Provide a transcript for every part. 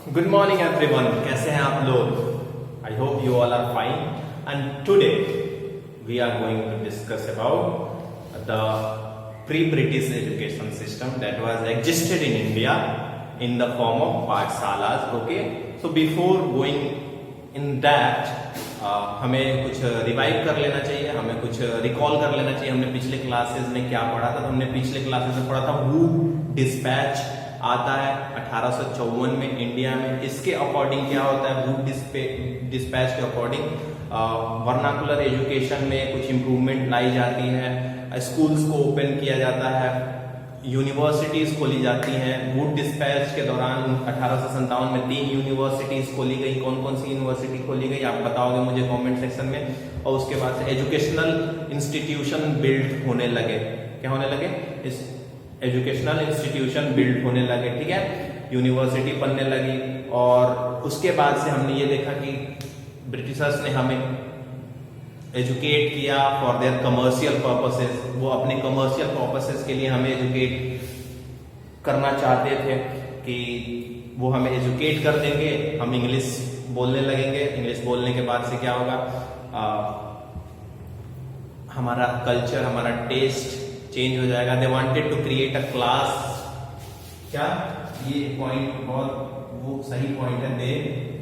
Good morning everyone. कैसे हैं आप लोग? I hope you all are fine. And today we are going to discuss about the pre-British education system that was existed in India in the form of पाठशालास. Okay. So before going in that, हमें कुछ revive कर लेना चाहिए, हमें कुछ recall कर लेना चाहिए. हमने पिछले क्लासेस में क्या पढ़ा था? तो हमने पिछले क्लासेस में पढ़ा था वुड डिस्पैच आता है 1854 में इंडिया में. इसके अकॉर्डिंग क्या होता है? वुड डिस्पैच के अकॉर्डिंग वर्नाकुलर एजुकेशन में कुछ इंप्रूवमेंट लाई जाती है, स्कूल्स को ओपन किया जाता है, यूनिवर्सिटीज खोली जाती हैं. वुड डिस्पैच के दौरान 1857 में 3 यूनिवर्सिटीज खोली गई. कौन कौन सी यूनिवर्सिटी खोली गई आप बताओगे मुझे कमेंट सेक्शन में. और उसके बाद से एजुकेशनल इंस्टीट्यूशन बिल्ड होने लगे. क्या होने लगे? इस एजुकेशनल इंस्टीट्यूशन बिल्ड होने लगे. ठीक है, यूनिवर्सिटी बनने लगी. और उसके बाद से हमने ये देखा कि ब्रिटिशर्स ने हमें एजुकेट किया फॉर देयर कमर्शियल पर्पसेस. वो अपने कमर्शियल पर्पसेस के लिए हमें एजुकेट करना चाहते थे कि वो हमें एजुकेट कर देंगे, हम इंग्लिश बोलने लगेंगे. इंग्लिश बोलने के बाद से क्या होगा? हमारा कल्चर, हमारा टेस्ट चेंज हो जाएगा. They wanted to create a class. क्या ये पॉइंट बहुत वो सही पॉइंट है. They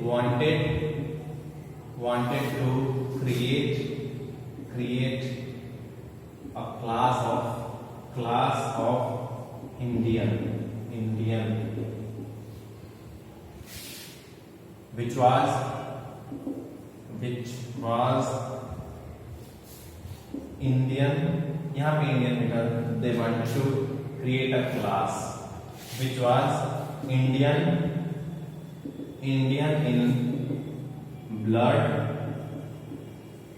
wanted to create a class of Indian which was Indian. यहाँ पे इंडियन लिखा. they wanted to create a class which was Indian in blood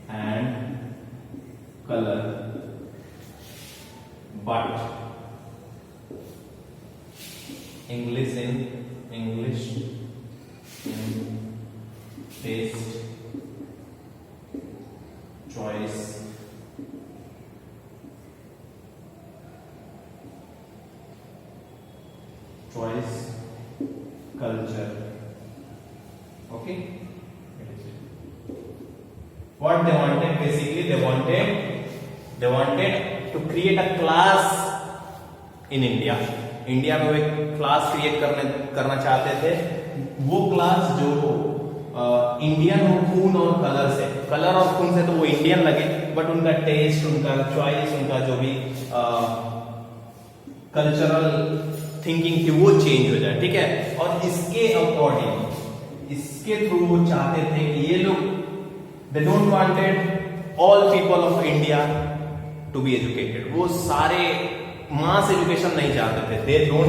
and color, but English in taste, choice, culture. Okay. What they wanted basically, they wanted to create a class in India. India में वो एक class create करना चाहते थे. वो class जो Indian हो खून और कलर और खून से, तो वो इंडियन लगे, बट उनका टेस्ट, उनका चॉइस, उनका जो भी कल्चरल थिंकिंग थी वो चेंज हो जाए. ठीक है. और इसके अकॉर्डिंग, इसके थ्रू वो चाहते थे कि ये लोग, they don't wanted all people of India to be educated. वो सारे मास एजुकेशन नहीं चाहते थे. दे डोंट,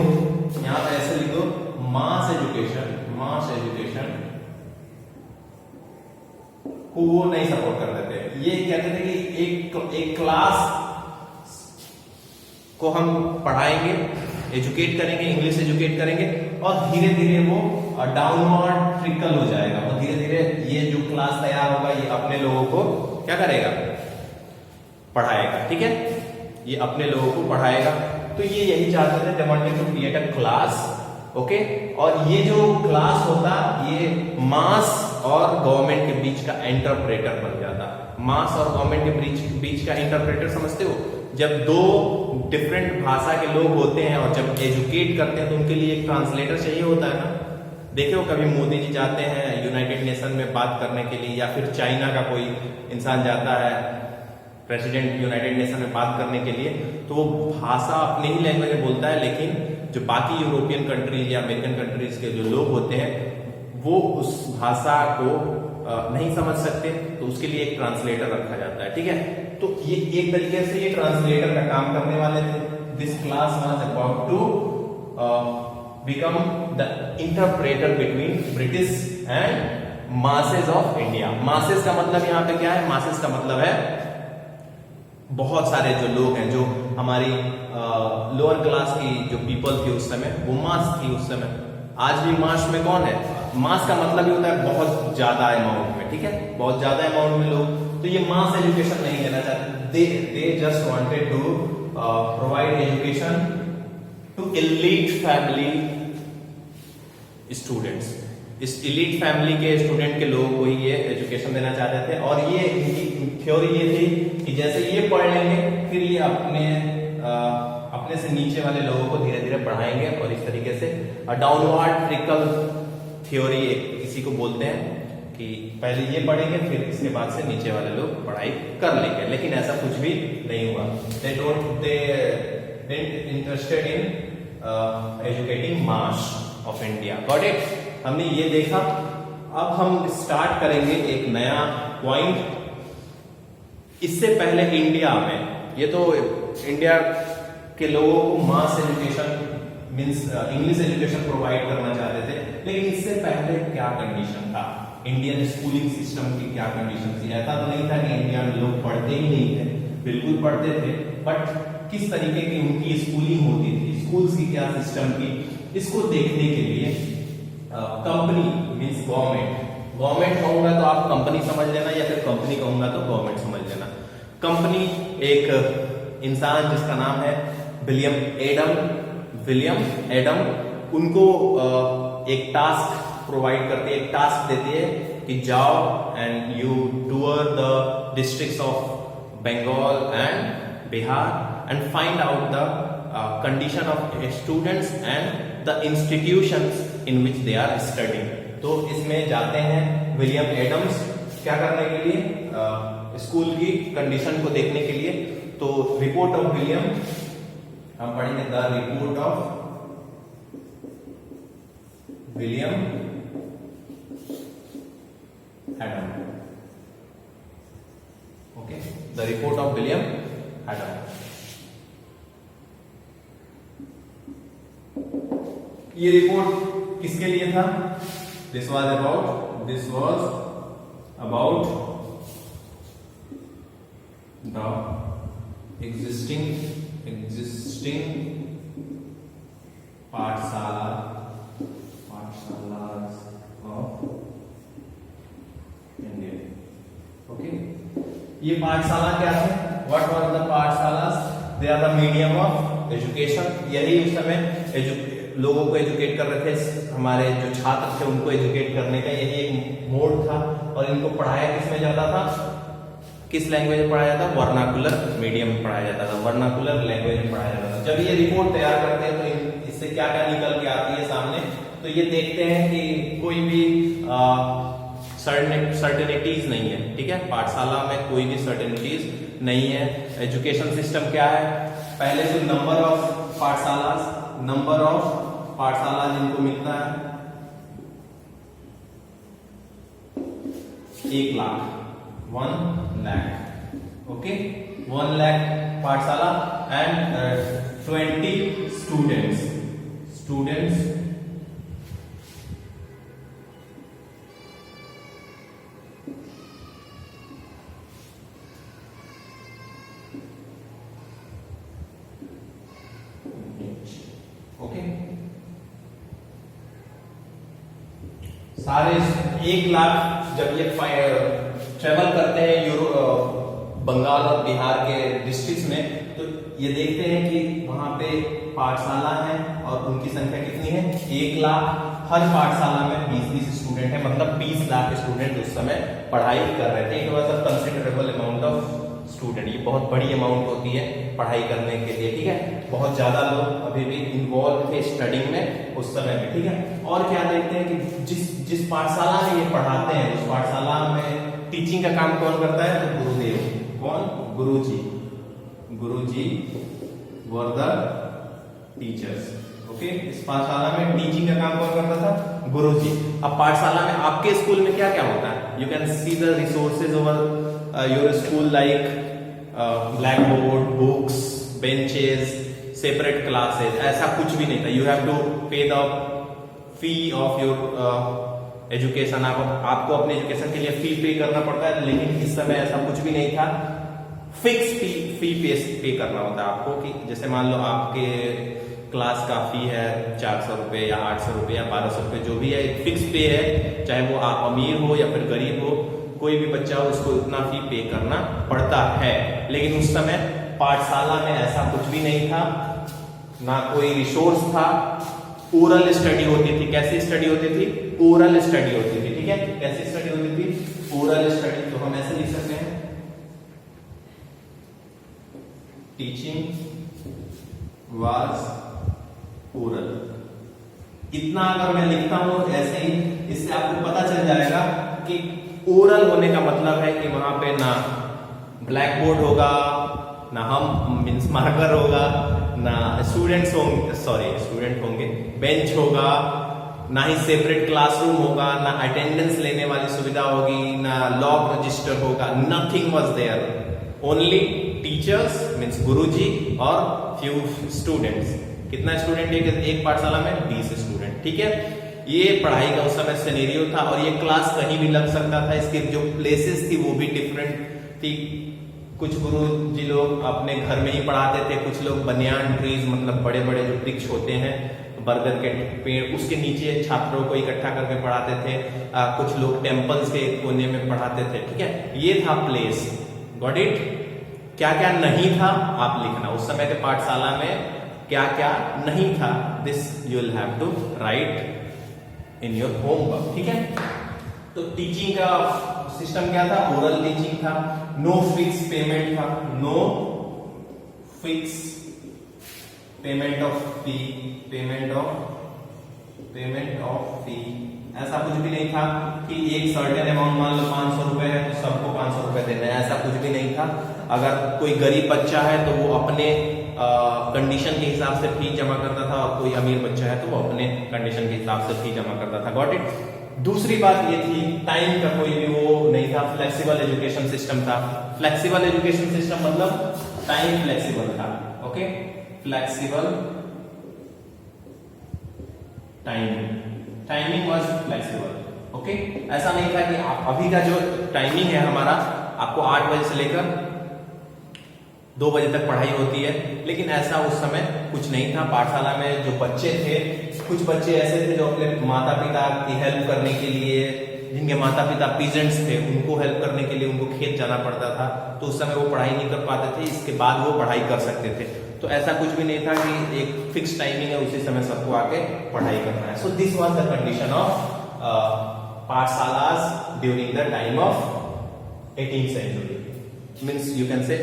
यहां पे ऐसे लिखो, मास एजुकेशन को वो नहीं सपोर्ट करते थे. ये कहते थे कि एक क्लास को हम पढ़ाएंगे, एजुकेट करेंगे, इंग्लिश एजुकेट करेंगे, और धीरे धीरे वो डाउनवर्ड ट्रिकल हो जाएगा. और धीरे धीरे ये जो क्लास तैयार होगा ये अपने लोगों को क्या करेगा? पढ़ाएगा. ठीक है, ये अपने लोगों को पढ़ाएगा. तो ये यही चाहते थे. They wanted to create a class. Okay. और ये जो क्लास होता, ये मास और गवर्नमेंट के बीच का इंटरप्रेटर बन जाता. मास और गवर्नमेंट के बीच का इंटरप्रेटर समझते हो? जब दो डिफरेंट भाषा के लोग होते हैं और जब एजुकेट करते हैं तो उनके लिए एक ट्रांसलेटर चाहिए होता है ना. देखो, कभी मोदी जी जाते हैं यूनाइटेड नेशन में बात करने के लिए, या फिर चाइना का कोई इंसान जाता है प्रेसिडेंट यूनाइटेड नेशन में बात करने के लिए, तो वो भाषा अपने ही लैंग्वेज में बोलता है, लेकिन जो बाकी यूरोपियन कंट्रीज या अमेरिकन कंट्रीज के जो लोग होते हैं वो उस भाषा को नहीं समझ सकते, तो उसके लिए एक ट्रांसलेटर रखा जाता है. ठीक है. तो ये एक तरीके से ये ट्रांसलेटर का काम करने वाले थे. This class was about to become the interpreter between British and masses of India. Masses का मतलब यहाँ पे क्या है? मासेस का मतलब है बहुत सारे जो लोग हैं, जो हमारी लोअर क्लास की जो पीपल थी उस समय, वो मास थी उस समय. आज भी मास में कौन है? मास का मतलब ही होता है बहुत ज्यादा अमाउंट में. ठीक है, बहुत ज्यादा अमाउंट में लोग. तो ये मास एजुकेशन नहीं देना चाहते. They just wanted to provide education to elite family students, इस इलीट फैमिली के स्टूडेंट के लोगों को ही ये एजुकेशन देना चाहते थे। और ये इनकी थ्योरी ये थी कि जैसे ये पढ़ लेंगे फिर ये अपने से नीचे वाले लोगों को धीरे धीरे पढ़ाएंगे, और इस तरीके से डाउनवर्ड ट्रिकल थ्योरी किसी को बोलते हैं कि पहले ये पढ़ेंगे फिर इसके बाद से नीचे वाले लोग पढ़ाई कर लेंगे। लेकिन ऐसा कुछ भी नहीं हुआ। They interested in educating mass of India. Got it? हमने ये देखा। अब हम स्टार्ट करेंगे एक नया पॉइंट। इससे पहले इंडिया में, ये तो इंडिया के लोगों को मास education means English education provide करना चाहते थे, लेकिन इससे पहले क्या कंडीशन था, इंडियन स्कूलिंग सिस्टम की क्या कंडीशन थी? ऐसा तो नहीं था कि इंडिया में लोग पढ़ते ही नहीं थे, बिल्कुल पढ़ते थे, बट किस तरीके की उनकी स्कूलिंग होती थी, स्कूल्स की क्या सिस्टम की, इसको देखने के लिए कंपनी मींस गवर्नमेंट कहूंगा तो आप कंपनी समझ लेना, या फिर कंपनी कहूंगा तो गवर्नमेंट समझ लेना। कंपनी एक इंसान जिसका नाम है विलियम एडम, उनको एक टास्क प्रोवाइड करती है, एक टास्क देती है कि जाओ and you tour the districts of Bengal and Bihar and find out the condition of students and the institutions in which they are studying. तो इसमें जाते हैं विलियम एडम्स क्या करने के लिए, स्कूल की कंडीशन को देखने के लिए। तो रिपोर्ट ऑफ विलियम हम पढ़ेंगे, the report of William Adam. Okay, the report of William Adam. ये रिपोर्ट किसके लिए था? This was about the existing pathshalas of India. Okay, ये पाठशाला क्या है? What were the pathshalas? They are the medium of education. यही उस समय लोगों को एजुकेट कर रहे थे, हमारे जो छात्र थे उनको एजुकेट करने का यही एक मोड था। और इनको पढ़ाया किसमें जाता था, किस लैंग्वेज में पढ़ाया जाता? वर्नाकुलर मीडियम में पढ़ाया जाता था, वर्नाकुलर लैंग्वेज में पढ़ाया जाता था। जब ये रिपोर्ट तैयार करते हैं तो इससे क्या क्या निकल के आती है सामने, तो ये देखते हैं कि कोई भी सर्टेनिटीज नहीं है। ठीक है, पाठशाला में कोई भी सर्टेनिटीज नहीं है। एजुकेशन सिस्टम क्या है? पहले जो नंबर ऑफ पाठशाला जिनको मिलता है 1 लाख। ओके, 1 लाख पाठशाला एंड 20 स्टूडेंट्स ओके, सारे 1 लाख जब ये ट्रेवल करते हैं बंगाल और बिहार के डिस्ट्रिक्ट्स में, तो ये देखते हैं कि वहां पे पाठशाला है और उनकी संख्या कितनी है? 1 लाख। हर पाठशाला में 20 स्टूडेंट है, मतलब 20 लाख स्टूडेंट उस समय पढ़ाई कर रहे थे। It was a considerable amount of student. ये बहुत बड़ी अमाउंट होती है पढ़ाई करने के लिए। ठीक है, बहुत ज्यादा लोग अभी भी इन्वॉल्व थे स्टडिंग में उस समय में। ठीक है, और क्या देखते हैं कि जिस पाठशाला में ये पढ़ाते हैं उस पाठशाला में टीचिंग का काम कौन करता है? तो गुरुदेव। कौन? गुरुजी वर द टीचर्स। ओके, इस पाठशाला में टीचिंग का काम कौन करता था? गुरुजी। अब पाठशाला में आपके स्कूल में क्या क्या होता है? You can see the resources over your school like black board, books, benches, separate classes. ऐसा कुछ भी नहीं था। यू हैव टू पे the fee of your education. आपको अपने एजुकेशन के लिए फी पे करना पड़ता है, लेकिन इस समय ऐसा कुछ भी नहीं था। फिक्स फी पे करना होता है आपको, कि जैसे मान लो आपके क्लास का फी है 400 रुपए या 800 रुपए या 1200 रुपए, जो भी है एक फिक्स पे है। चाहे वो आप अमीर हो या फिर गरीब हो, कोई भी बच्चा हो उसको उतना फी पे करना पड़ता है। लेकिन उस समय पाठशाला में ऐसा कुछ भी नहीं था, ना कोई रिसोर्स था, ओरल स्टडी होती थी। कैसी स्टडी होती थी? ओरल स्टडी होती थी। ठीक है, कैसी स्टडी होती थी? Oral study. तो हम ऐसे लिख सकते हैं, टीचिंग वाज ओरल। इतना अगर मैं लिखता हूं ऐसे ही, इससे आपको पता चल जाएगा कि ओरल होने का मतलब है कि वहां पे ना ब्लैक बोर्ड होगा, ना हम मीन्स मार्कर होगा, ना स्टूडेंट होंगे, बेंच होगा, ना ही सेपरेट क्लासरूम होगा, ना अटेंडेंस लेने वाली सुविधा होगी, ना लॉग रजिस्टर होगा। Nothing was there, only teachers means गुरुजी और फ्यू स्टूडेंट्स। कितना स्टूडेंट एक पाठशाला में? 20 स्टूडेंट। ठीक है, ये पढ़ाई का उस समय सिनेरियो था और ये क्लास कहीं भी लग सकता था। इसकी जो प्लेसेस थी वो भी डिफरेंट थी। कुछ गुरु जी लोग अपने घर में ही पढ़ाते थे, कुछ लोग बनियान ट्रीज मतलब बड़े बड़े जो वृक्ष होते हैं बरगद के पेड़, उसके नीचे छात्रों को इकट्ठा करके पढ़ाते थे। कुछ लोग टेम्पल्स के कोने में पढ़ाते थे। ठीक है, ये था प्लेस। Got it? क्या क्या नहीं था आप लिखना, उस समय के पाठशाला में क्या क्या नहीं था। This you will have to write in your homework. ठीक है, तो टीचिंग का सिस्टम क्या था? ओरल टीचिंग था। नो फिक्स पेमेंट था, no fix payment of fee, payment of fee. ऐसा कुछ भी नहीं था कि एक सर्टेन अमाउंट, मान लो 500 रुपए है तो सबको 500 रुपए देना है, ऐसा कुछ भी नहीं था। अगर कोई गरीब बच्चा है तो वो अपने कंडीशन के हिसाब से फी जमा करता था, और कोई अमीर बच्चा है तो वो अपने कंडीशन के हिसाब से फी जमा करता था। Got it? दूसरी बात ये थी, टाइम का कोई भी वो नहीं था, फ्लेक्सिबल एजुकेशन सिस्टम था। फ्लेक्सिबल एजुकेशन सिस्टम मतलब टाइम फ्लेक्सिबल था। Okay, flexible timing was flexible. Okay, ऐसा नहीं था कि अभी का जो टाइमिंग है हमारा, आपको 8 बजे से लेकर 2 बजे तक पढ़ाई होती है, लेकिन ऐसा उस समय कुछ नहीं था। पाठशाला में जो बच्चे थे, कुछ बच्चे ऐसे थे जो अपने माता पिता की हेल्प करने के लिए, जिनके माता पिता पीजेंट्स थे, उनको हेल्प करने के लिए उनको खेत जाना पड़ता था, तो उस समय वो पढ़ाई नहीं कर पाते थे। इसके बाद वो पढ़ाई कर सकते थे। तो ऐसा कुछ भी नहीं था कि एक फिक्स टाइमिंग है उसी समय सबको आके पढ़ाई करना है। So this was the condition of pathshalas during the time of 18th century, means you can say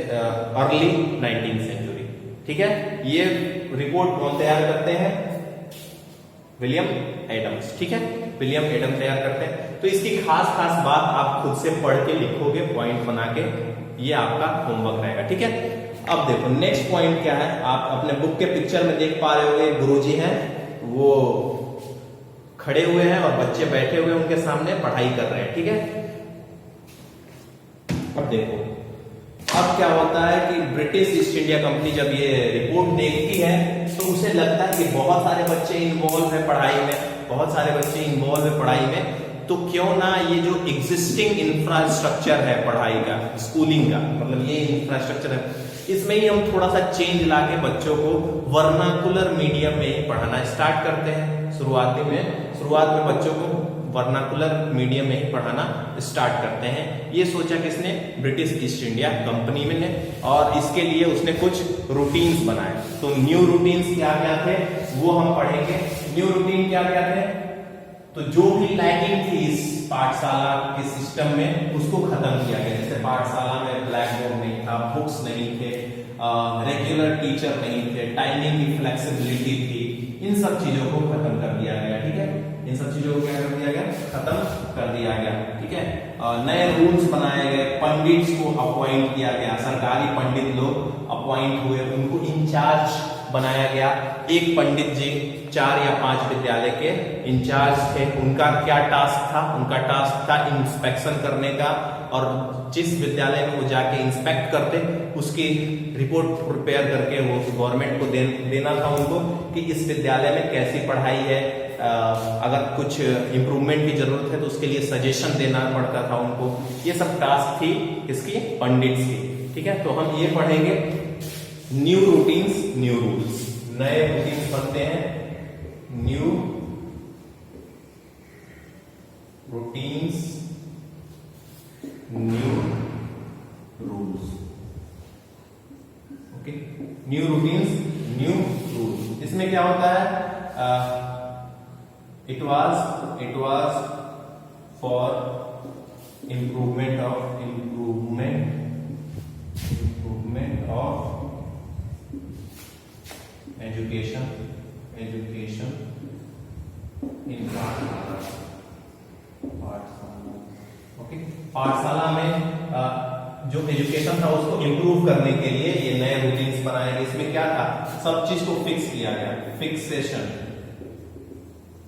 early 19th century. ठीक है, ये रिपोर्ट कौन तैयार करते हैं? William Adams. ठीक है, विलियम एडम तैयार करते हैं। तो इसकी खास खास बात आप खुद से पढ़ के लिखोगे, पॉइंट बना के, ये आपका होमवर्क रहेगा। ठीक है, अब देखो नेक्स्ट पॉइंट क्या है। आप अपने बुक के पिक्चर में देख पा रहे होंगे, गुरुजी हैं वो खड़े हुए हैं और बच्चे बैठे हुए उनके सामने पढ़ाई कर रहे हैं। ठीक है, अब देखो अब क्या होता है कि ब्रिटिश ईस्ट इंडिया कंपनी जब ये रिपोर्ट देखती है तो उसे लगता है कि बहुत सारे बच्चे इन्वॉल्व है पढ़ाई में, बहुत सारे बच्चे इन्वॉल्व है पढ़ाई में, तो क्यों ना ये जो एग्जिस्टिंग इंफ्रास्ट्रक्चर है पढ़ाई का, स्कूलिंग का, मतलब ये इंफ्रास्ट्रक्चर है, इसमें ही हम थोड़ा सा चेंज लाके बच्चों को वर्नाकुलर मीडियम में ही पढ़ाना स्टार्ट करते हैं। शुरुआत में बच्चों को वर्नाकुलर मीडियम में ही पढ़ाना स्टार्ट करते हैं। ये सोचा किसने? ब्रिटिश ईस्ट इंडिया कंपनी में ने, और इसके लिए उसने कुछ रूटीन्स बनाए। तो न्यू रूटीन्स क्या क्या थे वो हम पढ़ेंगे। न्यू रूटीन क्या क्या थे? तो जो भी लैकिंग थी इस पाठशाला के सिस्टम में उसको खत्म किया गया। जैसे पाठशाला में ब्लैक बोर्ड नहीं था, बुक्स नहीं थे, रेगुलर टीचर नहीं थे, टाइमिंग की फ्लेक्सिबिलिटी थी, इन सब चीजों को खत्म कर दिया गया। ठीक है, इन सब चीजों को क्या कर दिया गया? खत्म कर दिया गया। ठीक है, नए रूल्स बनाए गए, पंडित्स को अपॉइंट किया गया, सरकारी पंडित लोग अपॉइंट हुए, उनको इंचार्ज बनाया गया। एक पंडित जी 4 या 5 विद्यालय के इंचार्ज थे। उनका क्या टास्क था? उनका टास्क था इंस्पेक्शन करने का, और जिस विद्यालय में वो जाके इंस्पेक्ट करते उसकी रिपोर्ट प्रिपेयर करके वो गवर्नमेंट को देना था उनको कि इस विद्यालय में कैसी पढ़ाई है, अगर कुछ इंप्रूवमेंट की जरूरत है तो उसके लिए सजेशन देना पड़ता था उनको। ये सब टास्क थी इसकी पंडित्स की। ठीक है, तो हम ये पढ़ेंगे न्यू रूटीन्स न्यू रूल्स। नए रूटीन्स बनते हैं, new routines new rules. Okay, new routines new rules. इसमें क्या होता है? It was for improvement of education in पाठशाला। ओके, पाठशाला में जो एजुकेशन था उसको इम्प्रूव करने के लिए ये नए रूटीन्स बनाए गए। इसमें क्या था, सब चीज को फिक्स किया गया। फिक्सेशन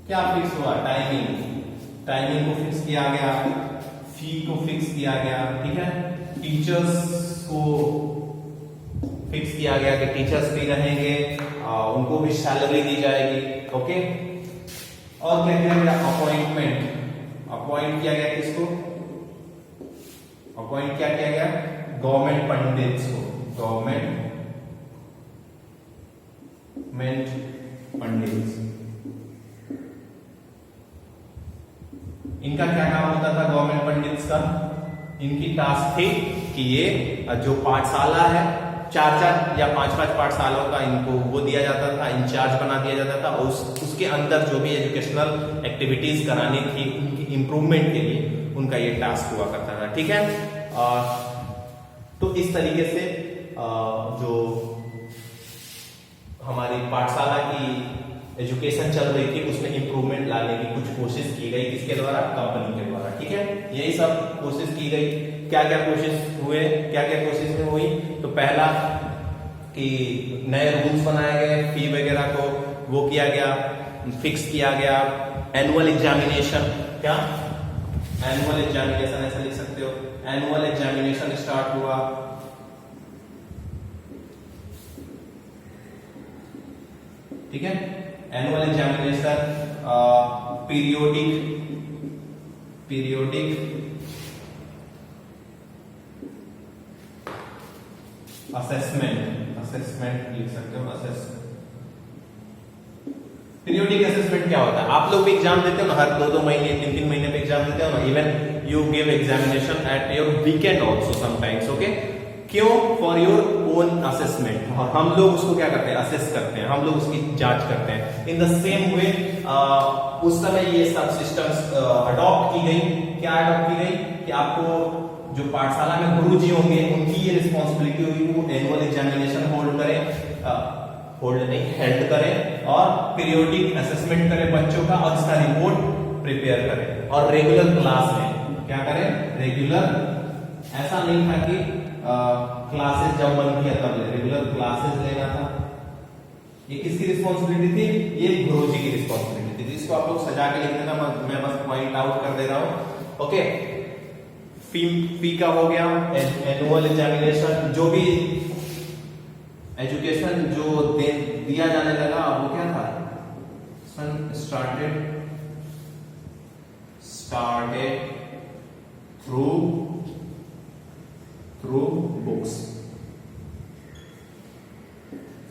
क्या फिक्स हुआ, टाइमिंग को फिक्स किया गया, फी को फिक्स किया गया, ठीक है। टीचर्स को फिक्स किया गया कि टीचर्स भी रहेंगे, उनको भी सैलरी दी जाएगी। ओके, और क्या किया गया, अपॉइंट किया गया, किसको अपॉइंट क्या किया गया, गवर्नमेंट पंडित्स को, गवर्नमेंट पंडित्स। इनका क्या काम होता था गवर्नमेंट पंडित्स का, इनकी टास्क थी कि ये जो पाठशाला है, 4-4 या 5-5 पाठशालाओं का इनको वो दिया जाता था, इंचार्ज बना दिया जाता था। और उसके अंदर जो भी एजुकेशनल एक्टिविटीज करानी थी उनकी इंप्रूवमेंट के लिए उनका ये टास्क हुआ करता था, ठीक है। तो इस तरीके से जो हमारी पाठशाला की एजुकेशन चल रही थी उसमें इंप्रूवमेंट लाने की कुछ कोशिश की गई, किसके द्वारा, कंपनी के द्वारा, ठीक है। यही सब कोशिश की गई। क्या क्या कोशिश हुई, तो पहला कि नए रूल्स बनाए गए, फी वगैरह को वो किया गया, फिक्स किया गया। एनुअल एग्जामिनेशन, क्या एनुअल एग्जामिनेशन ऐसा लिख सकते हो, एनुअल एग्जामिनेशन स्टार्ट हुआ। ठीक है, एनुअल एग्जामिनेशन, पीरियोडिक असेसमेंट लिख सकते हो, पीरियोडिक असेसमेंट क्या होता है, आप लोग भी एग्जाम देते हो ना, हर 2-2 महीने 3-3 महीने पे एग्जाम देते हो ना, even you give examination at your weekend also sometimes. Okay, क्यों, फॉर योर ओन असेसमेंट। और हम लोग उसको क्या करते हैं, असेस करते हैं, हम लोग उसकी जांच करते हैं। इन द सेम वे उस समय ये सब सिस्टम्स अडॉप्ट की गई। क्या अडॉप्ट की गई कि आपको जो पाठशाला में गुरुजी होंगे उनकी ये रिस्पॉन्सिबिलिटी होगी वो एनुअल एग्जामिनेशन हेल्ड करें और पीरियोडिक असेसमेंट करें बच्चों का, और इसका रिपोर्ट प्रिपेयर करें, और रेगुलर क्लास में क्या करें, रेगुलर, ऐसा नहीं था कि क्लासेस जब बंद किया तब रेगुलर क्लासेस लेना था। ये किसकी रिस्पॉन्सिबिलिटी थी, ये गुरुजी की रिस्पॉन्सिबिलिटी थी। इसको आप लोग सजा के लिख देना, मैं बस पॉइंट आउट कर दे रहा हूं। ओके, फी का हो गया, एनुअल एग्जामिनेशन, जो भी एजुकेशन जो दिया जाने लगा वो क्या था, स्टार्टेड थ्रू बुक्स।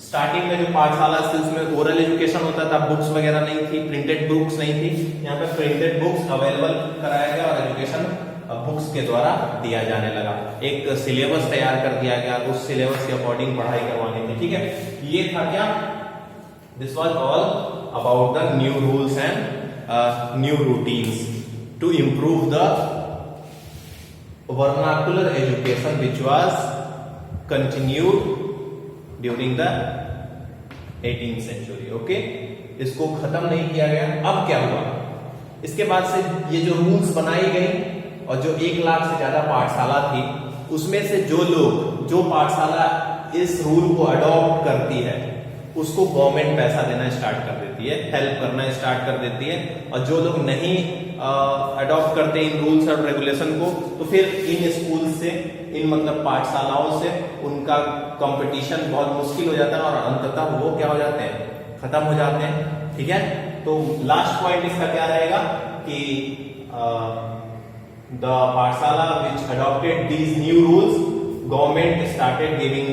स्टार्टिंग में जो पाठशाला थी उसमें ओरल एजुकेशन होता था, बुक्स वगैरह नहीं थी, प्रिंटेड बुक्स नहीं थी। यहाँ पे प्रिंटेड बुक्स अवेलेबल कराया गया और एजुकेशन बुक्स के द्वारा दिया जाने लगा। एक सिलेबस तैयार कर दिया गया, उस सिलेबस के अकॉर्डिंग पढ़ाई करवानी थी, ठीक है। ये था क्या, this was all about the new rules and new routines to improve the vernacular education which was continued during the 18th century. Okay, इसको खत्म नहीं किया गया। अब क्या हुआ, इसके बाद से ये जो रूल्स बनाई गई और जो 1 लाख से ज्यादा पाठशाला थी उसमें से जो पाठशाला इस रूल को अडॉप्ट करती है उसको गवर्नमेंट पैसा देना स्टार्ट कर देती है, हेल्प करना स्टार्ट कर देती है। और जो लोग नहीं अडॉप्ट करते इन रूल्स और रेगुलेशन को, तो फिर इन स्कूल से, इन मतलब पाठशालाओं से उनका कंपटीशन बहुत मुश्किल हो जाता है और अंततः वो क्या हो जाते हैं, खत्म हो जाते हैं। ठीक है, तो लास्ट पॉइंट इसका क्या रहेगा कि the pathshala which adopted these new rules, government started giving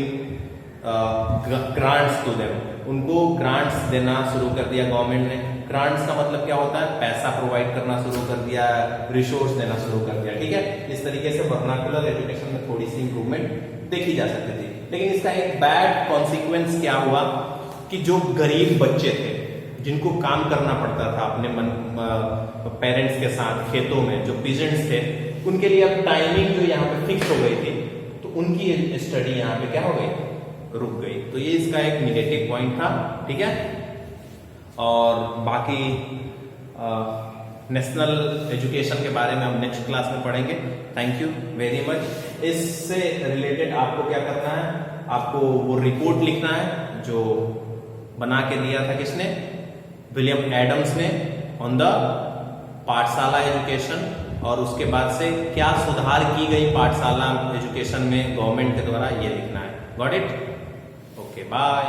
grants to them, उनको ग्रांट्स देना शुरू कर दिया गवर्नमेंट ने। ग्रांट्स का मतलब क्या होता है, पैसा प्रोवाइड करना शुरू कर दिया, रिसोर्स देना शुरू कर दिया। ठीक है, इस तरीके से वर्नाकुलर एजुकेशन में थोड़ी सी इंप्रूवमेंट देखी जा सकती थी। लेकिन इसका एक बैड कॉन्सिक्वेंस क्या हुआ कि जो गरीब बच्चे थे जिनको काम करना पड़ता था अपने मन पेरेंट्स के साथ खेतों में जो पीजेंट्स थे, उनके लिए अब टाइमिंग जो यहाँ पे फिक्स हो गई थी, तो उनकी स्टडी यहाँ पे क्या हो गई, रुक गई। तो ये इसका एक निगेटिव पॉइंट था, ठीक है। और बाकी नेशनल एजुकेशन के बारे में हम नेक्स्ट क्लास में पढ़ेंगे। Thank you very much. इससे रिलेटेड आपको क्या करना है, आपको वो रिपोर्ट लिखना है जो बना के दिया था किसने, विलियम एडम्स ने, ऑन द पाठशाला एजुकेशन, और उसके बाद से क्या सुधार की गई पाठशाला एजुकेशन में गवर्नमेंट के द्वारा, ये लिखना है। Got it? Okay, bye.